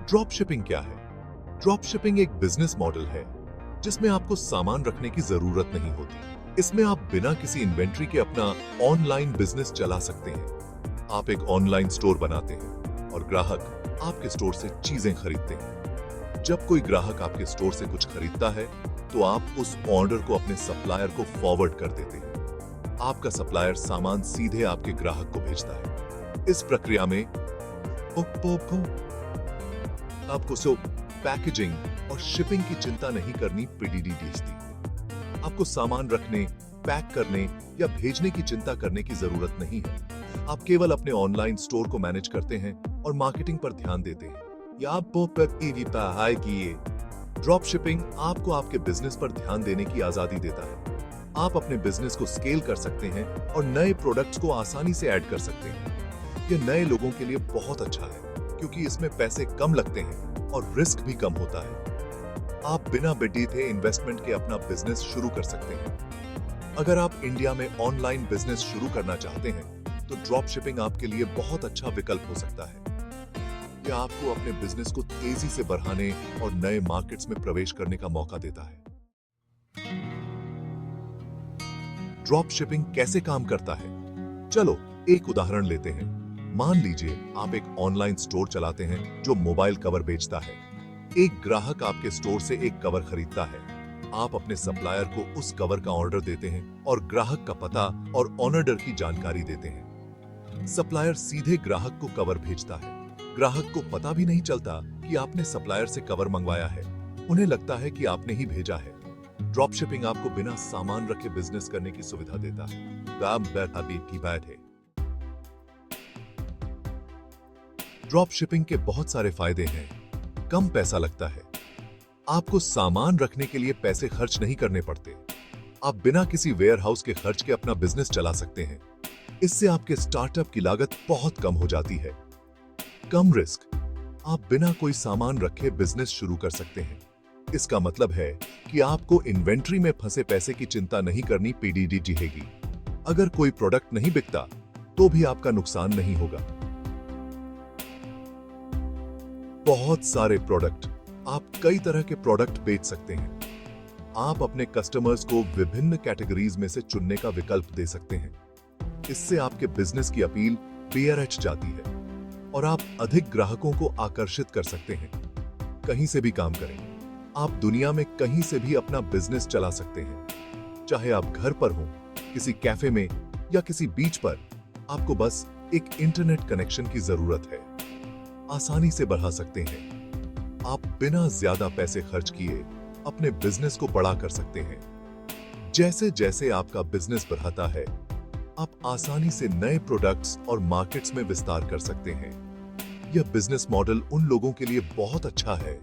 Drop shipping क्या है? Drop shipping एक बिजनेस मॉडल है जिसमें आपको सामान रखने की जरूरत नहीं होती। इसमें आप बिना किसी इन्वेंट्री के अपना ऑनलाइन बिजनेस चला सकते हैं। आप एक ऑनलाइन स्टोर बनाते हैं और ग्राहक आपके स्टोर से चीजें खरीदते हैं। जब कोई ग्राहक आपके स्टोर से कुछ खरीदता है तो आप उस ऑर्डर को अपने सप्लायर को फॉरवर्ड कर देते हैं। आपका सप्लायर सामान सीधे आपके ग्राहक को भेजता है। इस प्रक्रिया में आपको सिर्फ पैकेजिंग और शिपिंग की चिंता नहीं करनी पड़ती। आपको सामान रखने, पैक करने या भेजने की चिंता करने की जरूरत नहीं है। आप केवल अपने ऑनलाइन स्टोर को मैनेज करते हैं और मार्केटिंग पर ध्यान देते हैं। ड्रॉप शिपिंग आपको आपके बिजनेस पर ध्यान देने की आजादी देता है। आप अपने बिजनेस को स्केल कर सकते हैं और नए प्रोडक्ट्स को आसानी से ऐड कर सकते हैं। यह नए लोगों के लिए बहुत अच्छा है क्योंकि इसमें पैसे कम लगते हैं और रिस्क भी कम होता है। आप बिना बढ़ते इन्वेस्टमेंट के अपना बिजनेस शुरू कर सकते हैं। अगर आप इंडिया में ऑनलाइन बिजनेस शुरू करना चाहते हैं तो ड्रॉप शिपिंग आपके लिए बहुत अच्छा विकल्प हो सकता है। यह आपको अपने बिजनेस को तेजी से बढ़ाने और नए मार्केट्स में प्रवेश करने का मौका देता है। ड्रॉप शिपिंग कैसे काम करता है? चलो एक उदाहरण लेते हैं। मान लीजिए आप एक ऑनलाइन स्टोर चलाते हैं जो मोबाइल कवर बेचता है। एक ग्राहक आपके स्टोर से एक कवर खरीदता है। आप अपने सप्लायर को उस कवर का ऑर्डर देते हैं और ग्राहक का पता और ऑर्डर की जानकारी देते हैं। सप्लायर सीधे ग्राहक को कवर भेजता है। ग्राहक को पता भी नहीं चलता कि आपने सप्लायर से कवर मंगवाया है। उन्हें लगता है कि आपने ही भेजा है। ड्रॉप शिपिंग आपको बिना सामान रखे बिजनेस करने की सुविधा देता है। ड्रॉप शिपिंग के बहुत सारे फायदे हैं। कम पैसा लगता है। आपको सामान रखने के लिए पैसे खर्च नहीं करने पड़ते। आप बिना किसी वेयरहाउस के खर्च के अपना बिजनेस चला सकते हैं। इससे आपके स्टार्टअप की लागत बहुत कम हो जाती है। कम रिस्क। आप बिना कोई सामान रखे बिजनेस शुरू कर सकते हैं। इसका मतलब है कि आपको इन्वेंट्री में फंसे पैसे की चिंता नहीं करनी पड़ेगी। अगर कोई प्रोडक्ट नहीं बिकता तो भी आपका नुकसान नहीं होगा। बहुत सारे प्रोडक्ट। आप कई तरह के प्रोडक्ट बेच सकते हैं। आप अपने कस्टमर्स को विभिन्न कैटेगरीज में से चुनने का विकल्प दे सकते हैं। इससे आपके बिजनेस की अपील बढ़ जाती है और आप अधिक ग्राहकों को आकर्षित कर सकते हैं। कहीं से भी काम करें। आप दुनिया में कहीं से भी अपना बिजनेस चला सकते हैं। चाहे आप घर पर हों, किसी कैफे में या किसी बीच पर, आपको बस एक इंटरनेट कनेक्शन की जरूरत है। आसानी से बढ़ा सकते हैं। आप बिना ज्यादा पैसे खर्च किए अपने बिजनेस को बड़ा कर सकते हैं। जैसे जैसे आपका बिजनेस बढ़ता है, आप आसानी से नए प्रोडक्ट्स और मार्केट्स में विस्तार कर सकते हैं। यह बिजनेस मॉडल उन लोगों के लिए बहुत अच्छा है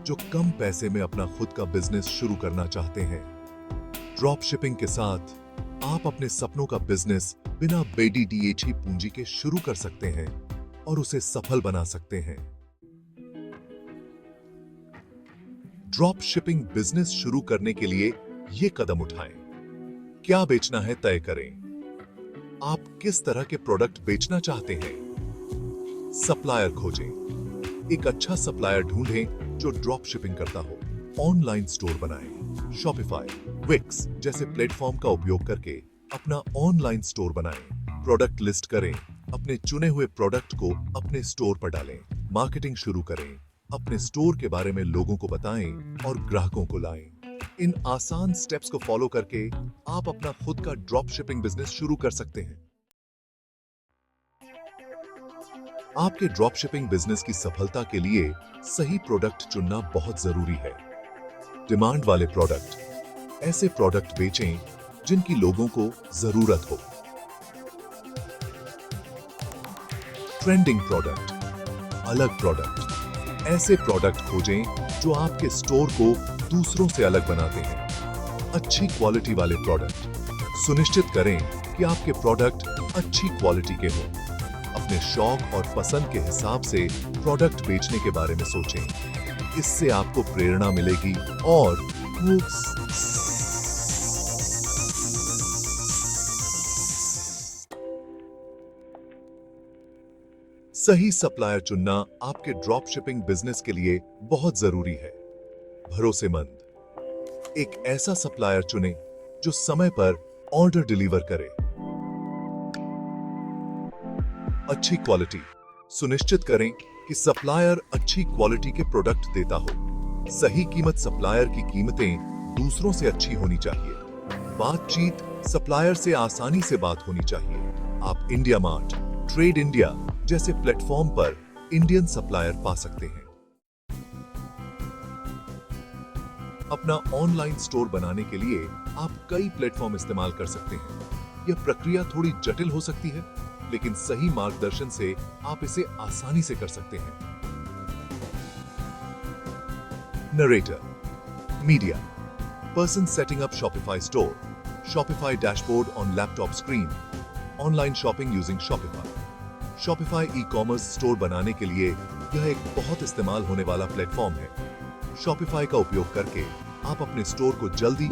जो कम पैसे में अपना खुद का बिजनेस शुरू करना चाहते हैं। ड्रॉप शिपिंग के साथ आप अपने सपनों का बिजनेस बिना बढ़ती पूंजी के शुरू कर सकते हैं और उसे सफल बना सकते हैं। ड्रॉप शिपिंग बिजनेस शुरू करने के लिए ये कदम उठाएं। क्या बेचना है तय करें। आप किस तरह के प्रोडक्ट बेचना चाहते हैं? सप्लायर खोजें। एक अच्छा सप्लायर ढूंढें जो ड्रॉप शिपिंग करता हो। ऑनलाइन स्टोर बनाएं। शॉपिफाई, विक्स जैसे प्लेटफॉर्म का उपयोग करके अपना ऑनलाइन स्टोर बनाएं। प्रोडक्ट लिस्ट करें। अपने चुने हुए प्रोडक्ट को अपने स्टोर पर डालें। मार्केटिंग शुरू करें। अपने स्टोर के बारे में लोगों को बताएं और ग्राहकों को लाएं। इन आसान स्टेप्स को फॉलो करके आप अपना खुद का ड्रॉप शिपिंग बिजनेस शुरू कर सकते हैं। आपके ड्रॉप शिपिंग बिजनेस की सफलता के लिए सही प्रोडक्ट चुनना बहुत जरूरी है। डिमांड वाले प्रोडक्ट। ऐसे प्रोडक्ट बेचें जिनकी लोगों को जरूरत हो। Trending product. अलग प्रोडक्ट। ऐसे प्रोडक्ट खोजें जो आपके स्टोर को दूसरों से अलग बनाते हैं। अच्छी क्वालिटी वाले प्रोडक्ट। सुनिश्चित करें कि आपके प्रोडक्ट अच्छी क्वालिटी के हों। अपने शौक और पसंद के हिसाब से प्रोडक्ट बेचने के बारे में सोचें। इससे आपको प्रेरणा मिलेगी और सही सप्लायर चुनना आपके ड्रॉप शिपिंग बिजनेस के लिए बहुत जरूरी है। भरोसेमंद एक ऐसा सप्लायर चुनें जो समय पर ऑर्डर डिलीवर करे। अच्छी क्वालिटी सुनिश्चित करें कि सप्लायर अच्छी क्वालिटी के प्रोडक्ट देता हो। सही कीमत सप्लायर की कीमतें दूसरों से अच्छी होनी चाहिए। बातचीत सप्लायर से आसानी से बात होनी चाहिए। आप इंडिया मार्ट, ट्रेड इंडिया जैसे प्लेटफॉर्म पर इंडियन सप्लायर पा सकते हैं। अपना ऑनलाइन स्टोर बनाने के लिए आप कई प्लेटफॉर्म इस्तेमाल कर सकते हैं। यह प्रक्रिया थोड़ी जटिल हो सकती है, लेकिन सही मार्गदर्शन से आप इसे आसानी से कर सकते हैं। Narrator media person setting up Shopify store, Shopify dashboard on laptop screen, online shopping using Shopify. Shopify e commerce store बनाने के लिए यह एक बहुत इस्तेमाल होने वाला प्लेटफॉर्म है। शॉपिफाई का उपयोग करके आप अपने स्टोर को जल्दी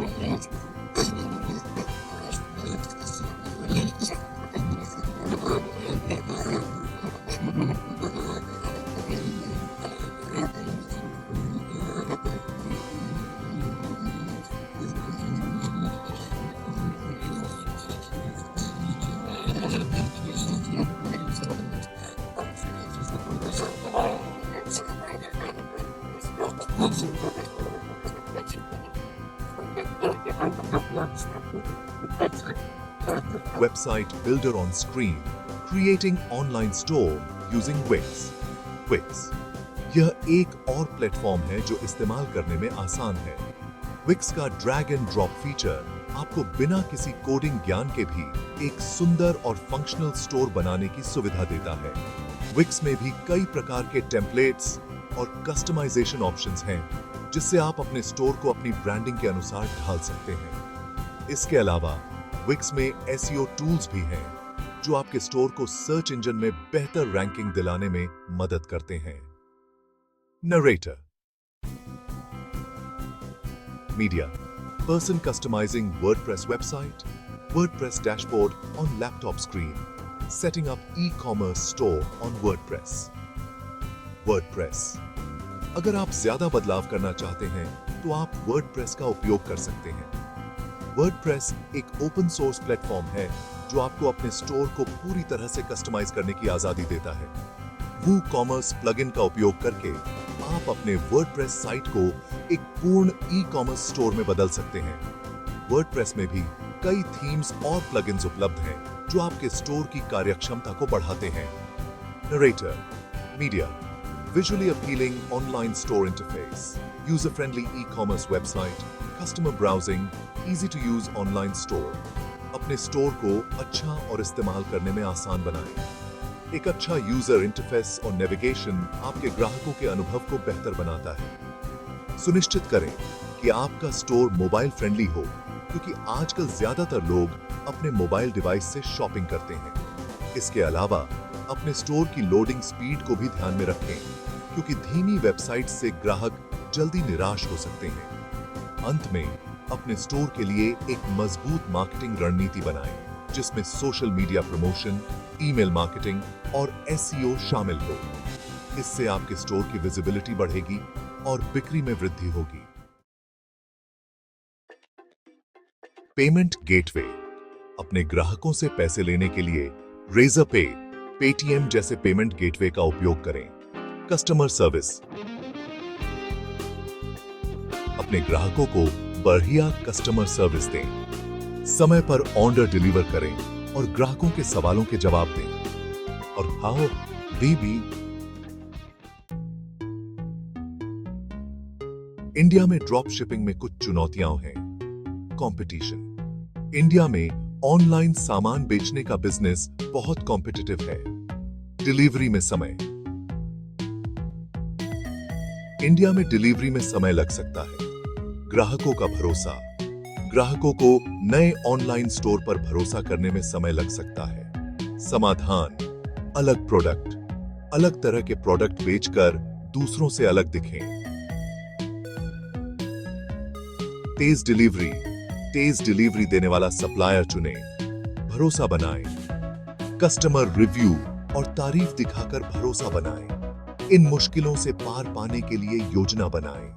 Website builder on screen, creating online store using Wix. Wix यह एक और प्लेटफॉर्म है जो इस्तेमाल करने में आसान है। Wix का ड्रैग एंड ड्रॉप फीचर आपको बिना किसी कोडिंग ज्ञान के भी एक सुंदर और फंक्शनल स्टोर बनाने की सुविधा देता है। Wix में भी कई प्रकार के टेम्पलेट्स और कस्टमाइजेशन ऑप्शंस हैं, जिससे आप अपने स्टोर को अपनी ब्रांडिंग के अनुसार ढाल सकते हैं। इसके अलावा Wix में SEO टूल्स भी हैं, जो आपके स्टोर को सर्च इंजन में बेहतर रैंकिंग दिलाने में मदद करते हैं। Narrator media person customising WordPress website, WordPress dashboard on laptop screen, setting up e-commerce store on WordPress. WordPress अगर आप ज्यादा बदलाव करना चाहते हैं तो आप वर्डप्रेस का उपयोग कर सकते हैं। वर्डप्रेस एक ओपन सोर्स प्लेटफॉर्म है जो आपको अपने स्टोर को पूरी तरह से कस्टमाइज करने की आजादी देता है। वूकॉमर्स प्लगइन का उपयोग करके आप अपने वर्डप्रेस साइट को एक पूर्ण ई-कॉमर्स स्टोर में बदल सकते हैं। वर्डप्रेस में भी कई थीम्स और प्लगइन्स उपलब्ध हैं जो आपके स्टोर की कार्यक्षमता को बढ़ाते हैं। Narrator media visually appealing online store interface, user-friendly e-commerce website, customer browsing, easy to use online store. अपने स्टोर को अच्छा और इस्तेमाल करने में आसान बनाएं। एक अच्छा यूजर इंटरफेस और नेविगेशन आपके ग्राहकों के अनुभव को बेहतर बनाता है। सुनिश्चित करें कि आपका स्टोर मोबाइल फ्रेंडली हो, क्योंकि आजकल ज्यादातर लोग अपने मोबाइल डिवाइस से शॉपिंग करते हैं। इसके अलावा अपने स्टोर की लोडिंग स्पीड को भी ध्यान में रखें, क्योंकि धीमी वेबसाइट से ग्राहक जल्दी निराश हो सकते हैं। अंत में अपने स्टोर के लिए एक मजबूत मार्केटिंग रणनीति बनाएं, जिसमें social media promotion, email marketing और SEO शामिल हो। इससे आपके स्टोर की विजिबिलिटी बढ़ेगी और बिक्री में वृद्धि होगी। पेमेंट गेटवे अपने ग्राहकों से पैसे लेने के लिए रेजरपे, पेटीएम जैसे पेमेंट गेटवे का उपयोग करें। कस्टमर सर्विस अपने ग्राहकों को बढ़िया कस्टमर सर्विस दें। समय पर ऑर्डर डिलीवर करें और ग्राहकों के सवालों के जवाब दें। और हाउ भी इंडिया में ड्रॉप शिपिंग में कुछ चुनौतियां हैं। कंपटीशन इंडिया में ऑनलाइन सामान बेचने का बिजनेस बहुत कॉम्पिटिटिव है। डिलीवरी में समय इंडिया में डिलीवरी में समय लग सकता है। ग्राहकों का भरोसा ग्राहकों को नए ऑनलाइन स्टोर पर भरोसा करने में समय लग सकता है। समाधान अलग प्रोडक्ट अलग तरह के प्रोडक्ट बेचकर दूसरों से अलग दिखें। तेज डिलीवरी देने वाला सप्लायर चुनें। भरोसा बनाएं। कस्टमर रिव्यू और तारीफ दिखाकर भरोसा बनाएं। इन मुश्किलों से पार पाने के लिए योजना बनाएं।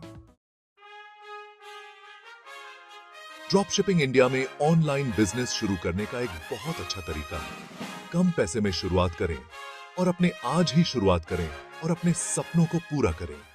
ड्रॉपशिपिंग इंडिया में ऑनलाइन बिजनेस शुरू करने का एक बहुत अच्छा तरीका है। कम पैसे में शुरुआत करें और अपने आज ही शुरुआत करें और अपने सपनों को पूरा करें।